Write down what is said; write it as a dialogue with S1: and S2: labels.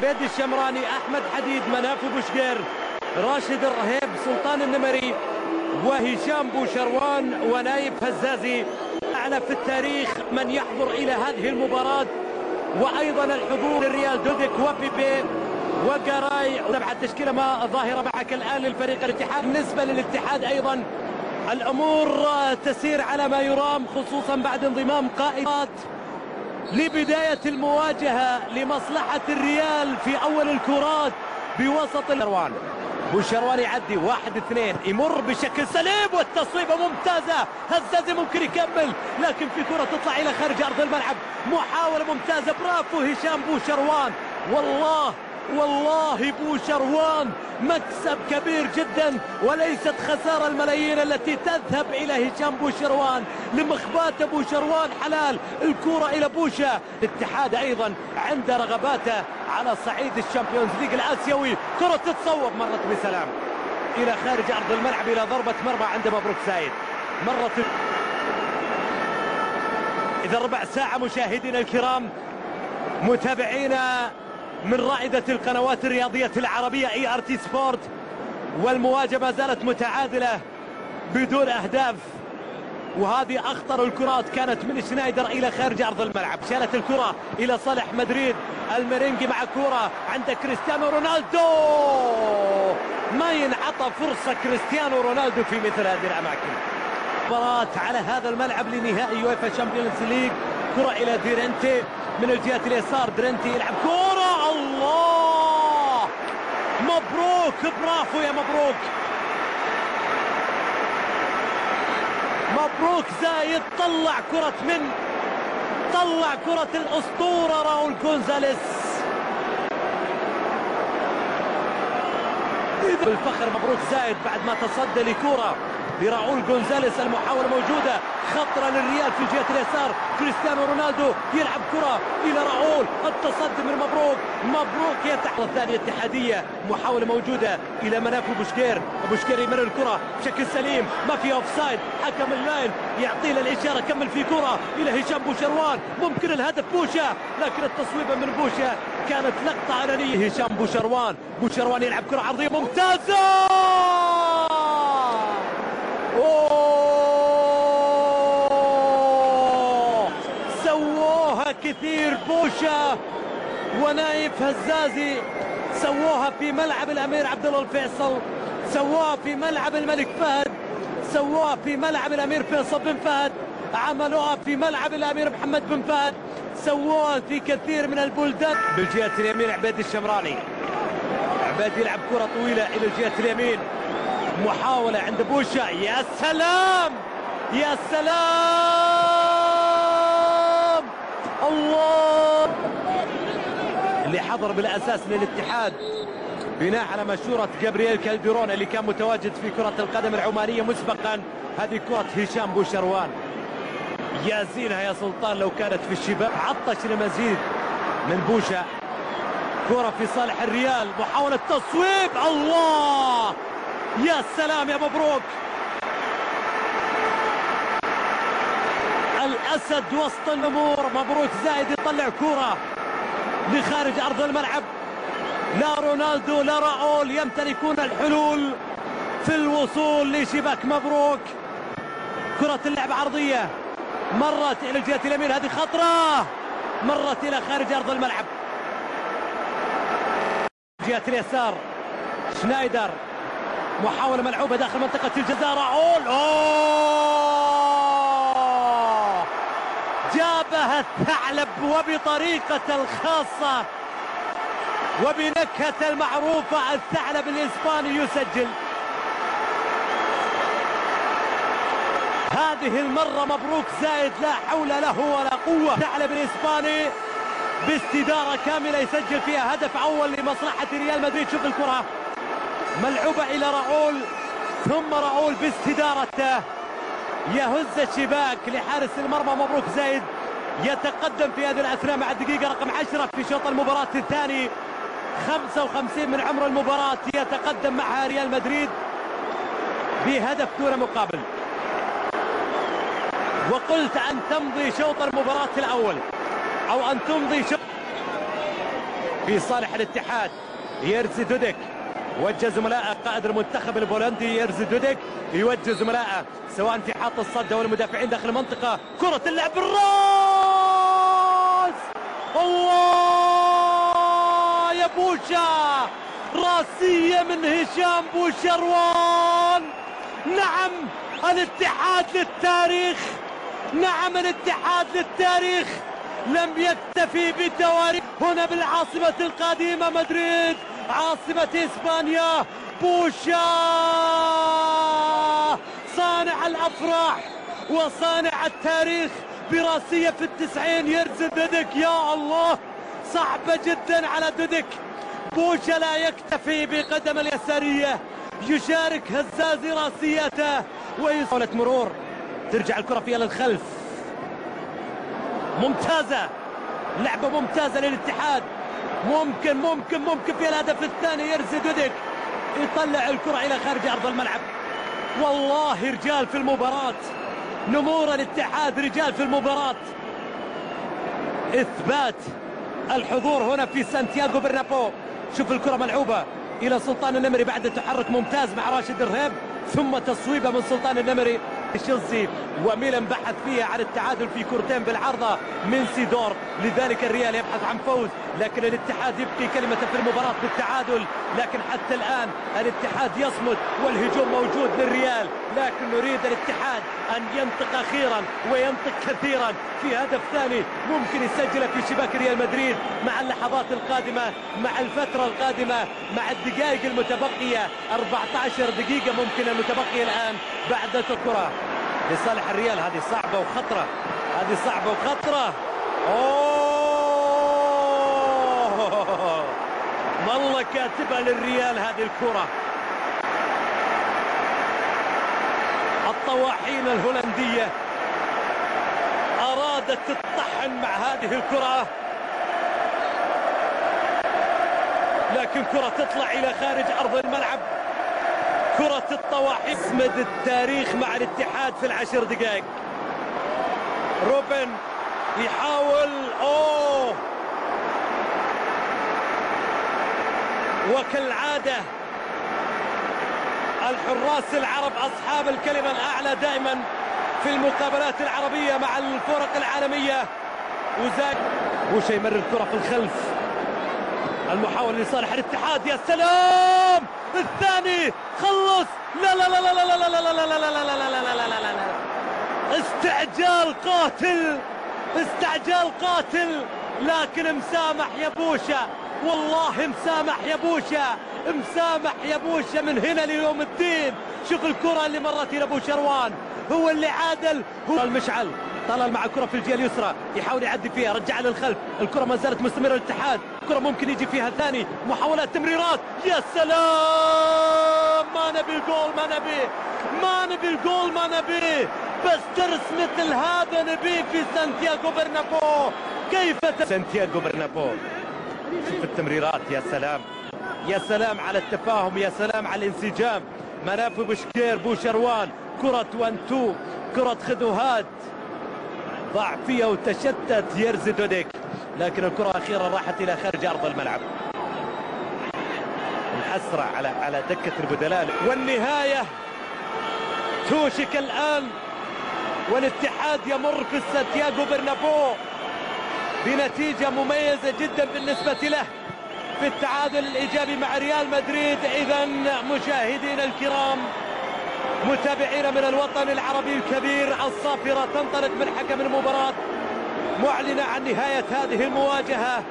S1: بيد الشمراني، احمد حديد، مناف بوشقير، راشد الرهيب، سلطان النمري، وهشام بوشروان ونايف هزازي. اعلى في التاريخ من يحضر الى هذه المباراة، وايضا الحضور الريال دوديك وبيبي وقراي. طبعا التشكيله ما ظاهره معك الان للفريق الاتحاد. بالنسبه للاتحاد ايضا الامور تسير على ما يرام، خصوصا بعد انضمام قائدات لبدايه المواجهه لمصلحه الريال في اول الكرات بوسط الروان. بوشروان يعدي 1-2، يمر بشكل سليم والتصويبه ممتازه. هزازي ممكن يكمل، لكن في كره تطلع الى خارج ارض الملعب. محاوله ممتازه، برافو هشام بوشروان. والله بوشروان مكسب كبير جدا، وليست خسارة الملايين التي تذهب إلى هشام بوشروان لمخبات بوشروان. حلال الكرة إلى بوشا. الاتحاد أيضا عنده رغباته على صعيد الشامبيونز ليج الآسيوي. كرة تتصوب، مرت بسلام إلى خارج أرض الملعب، إلى ضربة مرمى عند مبروك زايد. مرت إذا ربع ساعة مشاهدينا الكرام، متابعينا من رائدة القنوات الرياضية العربية ERT سبورت، والمواجهة ما زالت متعادلة بدون أهداف. وهذه أخطر الكرات كانت من شنايدر إلى خارج أرض الملعب. شالت الكرة إلى صالح مدريد، الميرينجي مع كرة عند كريستيانو رونالدو. ما ينعطى فرصة كريستيانو رونالدو في مثل هذه الأماكن. مباراة على هذا الملعب لنهائي يويفا شامبيونز ليج. كرة إلى ديرنتي من الجهة اليسار، درنتي يلعب كرة، الله مبروك، برافو يا مبروك. مبروك زايد طلع كرة الأسطورة راؤول جونزاليس. بالفخر مبروك زايد بعد ما تصدى لكرة لراؤول جونزاليس. المحاولة موجودة، خطرة للريال في الجهة اليسار. كريستيانو رونالدو يلعب كرة إلى راؤول، التصدي من مبروك يتحول. الثانية اتحادية، محاولة موجودة إلى مناف بوشقير. بوشقير يمرر الكرة بشكل سليم، ما فيها اوفسايد. حكم اللاين يعطي له الإشارة، كمل في كرة إلى هشام بوشروان. ممكن الهدف بوشا، لكن التصويبة من بوشا كانت لقطة أنانية. هشام بوشروان يلعب كرة عرضية ممتازة. سووها كثير بوشا ونايف هزازي، سووها في ملعب الأمير عبد الله الفيصل، سووها في ملعب الملك فهد، سووها في ملعب الأمير فيصل بن فهد، عملوها في ملعب الأمير محمد بن فهد، سووها في كثير من البلدان. بالجهة اليمين عبيد الشمراني، عبيد يلعب كرة طويلة إلى الجهة اليمين. محاولة عند بوشا، يا سلام يا سلام، الله. اللي حضر بالأساس للاتحاد بناء على مشورة جابرييل كالديرون اللي كان متواجد في كرة القدم العمانية مسبقا. هذه كرة هشام بوشروان، يا زينها يا سلطان لو كانت في الشباك. عطش لمزيد من بوشا. كرة في صالح الريال، محاولة تصويب، الله يا سلام يا مبروك. الأسد وسط الأمور. مبروك زايد يطلع كرة لخارج أرض الملعب. لا رونالدو لا راؤول يمتلكون الحلول في الوصول لشباك مبروك. كرة اللعب عرضية، مرت إلى الجهة اليمين، هذه خطرة، مرت إلى خارج أرض الملعب. جهة اليسار شنايدر، محاولة ملعوبة داخل منطقة الجزاء. راؤول جابها الثعلب وبطريقة الخاصة وبنكهة المعروفة. الثعلب الإسباني يسجل هذه المرة. مبروك زايد لا حول له ولا قوة. الثعلب الإسباني باستدارة كاملة يسجل فيها هدف أول لمصلحة ريال مدريد. شوف الكرة ملعوبة إلى راؤول، ثم راؤول باستدارته يهز الشباك لحارس المرمى. مبروك زايد يتقدم في هذه الأثناء مع الدقيقة رقم 10 في شوط المباراة الثاني. 55 من عمر المباراة، يتقدم معها ريال مدريد بهدف دون مقابل. وقلت أن تمضي شوط المباراة الأول أو أن تمضي شوط في صالح الاتحاد. يرزي دوديك وجه زملائه، قائد المنتخب البولندي يرزي دوديك يوجه زملائه سواء في حاط الصد او المدافعين داخل المنطقه. كرة اللعب بالراس، الله يا بوشا، راسية من هشام بوشروان. نعم الاتحاد للتاريخ، نعم الاتحاد للتاريخ، لم يكتفي بتواريخ هنا بالعاصمة القديمة مدريد، عاصمة إسبانيا. بوشا صانع الأفراح وصانع التاريخ براسية في ال90. يرزي دوديك، يا الله صعبة جدا على دوديك. بوشا لا يكتفي بقدم اليسارية، يشارك هزازي راسيته ويحاولة مرور، ترجع الكرة فيها للخلف. ممتازة، لعبة ممتازة للاتحاد. ممكن في الهدف الثاني. يرزي دوديك يطلع الكرة إلى خارج أرض الملعب. والله رجال في المباراة، نمور الاتحاد رجال في المباراة. إثبات الحضور هنا في سانتياغو برنابو. شوف الكرة ملعوبة إلى سلطان النمري بعد تحرك ممتاز مع راشد الرهيب، ثم تصويبة من سلطان النمري. تشيلسي وميلان بحث فيها عن التعادل في كرتين بالعارضة من سيدور، لذلك الريال يبحث عن فوز، لكن الاتحاد يبقي كلمة في المباراة بالتعادل. لكن حتى الآن الاتحاد يصمد والهجوم موجود للريال، لكن نريد الاتحاد أن ينطق أخيرا وينطق كثيرا في هدف ثاني ممكن يسجله في شباك ريال مدريد مع اللحظات القادمة، مع الفترة القادمة، مع الدقائق المتبقية. 14 دقيقة ممكن المتبقية الآن بعد الكرة لصالح الريال. هذه صعبة وخطرة، هذه صعبة وخطرة. أوه والله كاتبها للريال هذه الكرة. الطواحين الهولندية أرادت الطحن مع هذه الكرة، لكن كرة تطلع إلى خارج أرض الملعب. كرة الطواحين اسمد التاريخ مع الاتحاد في ال10 دقائق. روبن يحاول، وكالعادة الحراس العرب أصحاب الكلمة الأعلى دائما في المقابلات العربية مع الفرق العالمية. وش يمر الكرة في الخلف، المحاولة لصالح الاتحاد. يا سلام الثاني، خلص. لا لا لا لا لا لا لا لا لا لا لا لا لا لا لا لا. استعجال قاتل، استعجال قاتل، لكن مسامح يا بوشا، والله مسامح يا بوشا، مسامح يا بوشا من هنا ليوم الدين. شوف الكرة اللي مرت إلى بوشروان، هو اللي عادل. هو المشعل طلال مع الكرة في الجهة اليسرى، يحاول يعدي فيها، رجعها للخلف. الكرة ما زالت مستمرة للاتحاد، الكرة ممكن يجي فيها ثاني، محاولات تمريرات. يا سلام، ما نبي الجول، ما نبي الجول، ما نبيه، بس ترس مثل هذا نبيه في سانتياغو برنابو. كيف سانتياغو برنابو، شوف التمريرات. يا سلام، يا سلام على التفاهم، يا سلام على الانسجام. منافي بوشكير، بوشروان، كرة 1-2، كرة خدوهات، ضاع فيها وتشتت يرزي دوديك، لكن الكرة أخيرا راحت إلى خارج أرض الملعب. الحسرة على دكة البدلاء، والنهاية توشك الآن، والاتحاد يمر في سانتياغو برنابو بنتيجة مميزة جدا بالنسبة له في التعادل الإيجابي مع ريال مدريد. إذا مشاهدينا الكرام، متابعين من الوطن العربي الكبير، الصافرة تنطلق من حكم المباراة معلنة عن نهاية هذه المواجهة